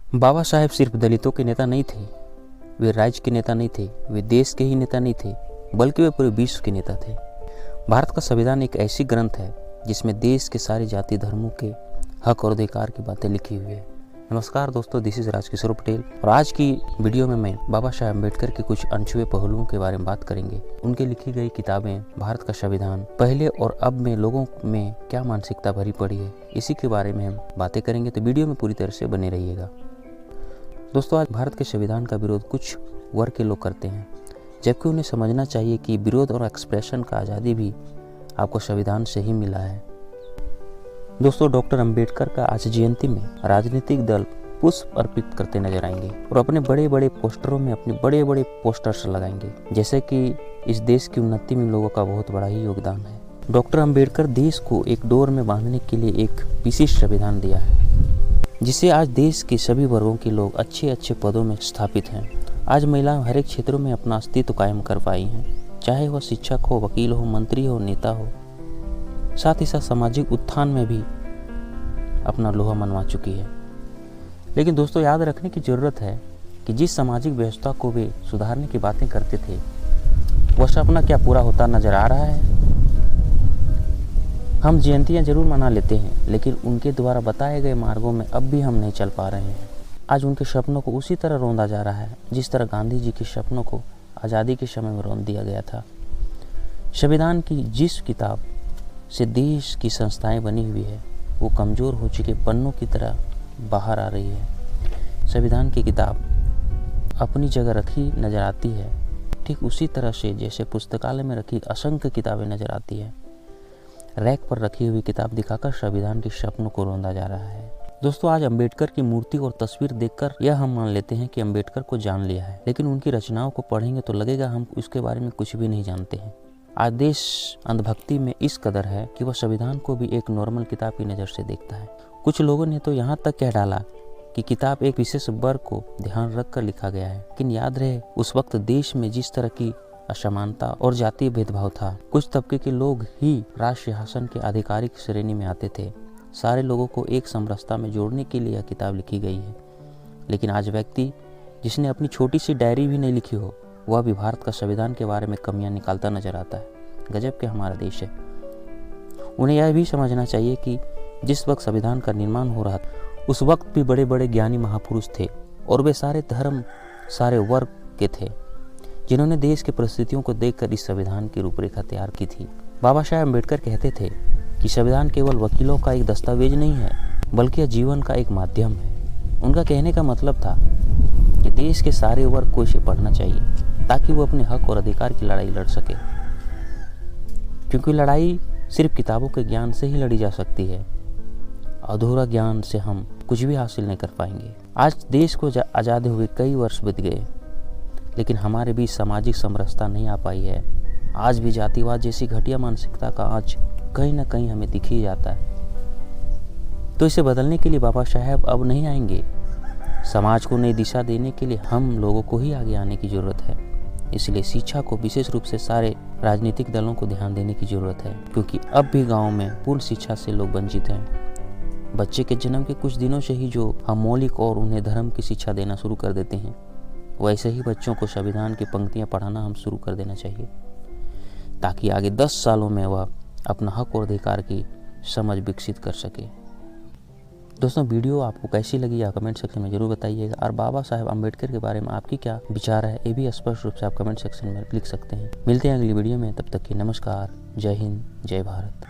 बाबा साहेब सिर्फ दलितों के नेता नहीं थे, वे राज्य के नेता नहीं थे, वे देश के ही नेता नहीं थे, बल्कि वे पूरे विश्व के नेता थे। भारत का संविधान एक ऐसी ग्रंथ है जिसमें देश के सारे जाति धर्मों के हक और अधिकार की बातें लिखी हुई है। नमस्कार दोस्तों, दिस इज राजकिशोर पटेल और आज की वीडियो में मैं बाबा साहेब अम्बेडकर के कुछ अनछुए पहलुओं के बारे में बात करेंगे। उनके लिखी गई किताबें, भारत का संविधान, पहले और अब में लोगों में क्या मानसिकता भरी पड़ी है, इसी के बारे में हम बातें करेंगे। तो वीडियो में पूरी तरह से बने रहिएगा। दोस्तों, आज भारत के संविधान का विरोध कुछ वर्ग के लोग करते हैं, जबकि उन्हें समझना चाहिए कि विरोध और एक्सप्रेशन का आज़ादी भी आपको संविधान से ही मिला है। दोस्तों, डॉक्टर अंबेडकर का आज जयंती में राजनीतिक दल पुष्प अर्पित करते नजर आएंगे और अपने बड़े बड़े पोस्टरों में अपने बड़े बड़े पोस्टर्स लगाएंगे, जैसे कि इस देश की उन्नति में लोगों का बहुत बड़ा ही योगदान है। डॉक्टर अंबेडकर देश को एक डोर में बांधने के लिए एक विशिष्ट संविधान दिया है, जिससे आज देश के सभी वर्गों के लोग अच्छे अच्छे पदों में स्थापित हैं। आज महिलाएं हर एक क्षेत्रों में अपना अस्तित्व कायम कर पाई हैं, चाहे वह शिक्षक हो, वकील हो, मंत्री हो, नेता हो। साथ ही साथ सामाजिक उत्थान में भी अपना लोहा मनवा चुकी है। लेकिन दोस्तों, याद रखने की ज़रूरत है कि जिस सामाजिक व्यवस्था को वे सुधारने की बातें करते थे, वह सपना क्या पूरा होता नजर आ रहा है? हम जयंतियाँ जरूर मना लेते हैं, लेकिन उनके द्वारा बताए गए मार्गों में अब भी हम नहीं चल पा रहे हैं। आज उनके सपनों को उसी तरह रौंदा जा रहा है जिस तरह गांधी जी के सपनों को आज़ादी के समय में रौंद दिया गया था। संविधान की जिस किताब से देश की संस्थाएं बनी हुई है, वो कमज़ोर हो चुके पन्नों की तरह बाहर आ रही है। संविधान की किताब अपनी जगह रखी नज़र आती है, ठीक उसी तरह से जैसे पुस्तकालय में रखी असंख्य किताबें नज़र आती है। रैक पर रखी हुई किताब दिखाकर संविधान के सपनों को रौंदा जा रहा है। दोस्तों, आज अंबेडकर की मूर्ति और तस्वीर देखकर यह हम मान लेते हैं कि अंबेडकर को जान लिया है, लेकिन उनकी रचनाओं को पढ़ेंगे तो लगेगा हम उसके बारे में कुछ भी नहीं जानते हैं। आज देश अंधभक्ति में इस कदर है कि वह संविधान को भी एक नॉर्मल किताब की नज़र से देखता है। कुछ लोगों ने तो यहाँ तक कह डाला कि किताब एक विशेष वर्ग को ध्यान रखकर लिखा गया है। लेकिन याद रहे, उस वक्त देश में जिस तरह की असमानता और जातीय भेदभाव था, कुछ तबके के लोग ही राष्ट्रीय शासन के आधिकारिक श्रेणी में आते थे। सारे लोगों को एक समरसता में जोड़ने के लिए यह किताब लिखी गई है। लेकिन आज व्यक्ति जिसने अपनी छोटी सी डायरी भी नहीं लिखी हो, वह भी भारत का संविधान के बारे में कमियां निकालता नजर आता है। गजब के हमारा देश है। उन्हें यह भी समझना चाहिए कि जिस वक्त संविधान का निर्माण हो रहा था, उस वक्त भी बड़े बड़े ज्ञानी महापुरुष थे और वे सारे धर्म, सारे वर्ग के थे, जिन्होंने देश की परिस्थितियों को देखकर इस संविधान की रूपरेखा तैयार की थी। बाबा साहेब अम्बेडकर कहते थे कि संविधान केवल वकीलों का एक दस्तावेज नहीं है, बल्कि यह जीवन का एक माध्यम है। उनका कहने का मतलब था कि देश के सारे वर्ग को इसे पढ़ना चाहिए ताकि वो अपने हक और अधिकार की लड़ाई लड़ सके, क्योंकि लड़ाई सिर्फ किताबों के ज्ञान से ही लड़ी जा सकती है। अधूरा ज्ञान से हम कुछ भी हासिल नहीं कर पाएंगे। आज देश को आज़ाद हुए कई वर्ष बीत गए, लेकिन हमारे बीच सामाजिक समरसता नहीं आ पाई है। आज भी जातिवाद जैसी घटिया मानसिकता का आँच कहीं ना कहीं हमें दिख ही जाता है। तो इसे बदलने के लिए बाबा साहेब अब नहीं आएंगे। समाज को नई दिशा देने के लिए हम लोगों को ही आगे आने की ज़रूरत है। इसलिए शिक्षा को विशेष रूप से सारे राजनीतिक दलों को ध्यान देने की ज़रूरत है, क्योंकि अब भी गाँव में पूर्ण शिक्षा से लोग वंचित हैं। बच्चे के जन्म के कुछ दिनों से ही जो हम मौलिक और उन्हें धर्म की शिक्षा देना शुरू कर देते हैं, वैसे ही बच्चों को संविधान की पंक्तियां पढ़ाना हम शुरू कर देना चाहिए, ताकि आगे 10 सालों में वह अपना हक और अधिकार की समझ विकसित कर सके। दोस्तों, वीडियो आपको कैसी लगी या कमेंट सेक्शन में जरूर बताइएगा, और बाबा साहेब अम्बेडकर के बारे में आपकी क्या विचार है, ये भी स्पष्ट रूप से आप कमेंट सेक्शन में लिख सकते हैं। मिलते हैं अगली वीडियो में, तब तक की नमस्कार, जय हिंद, जय भारत।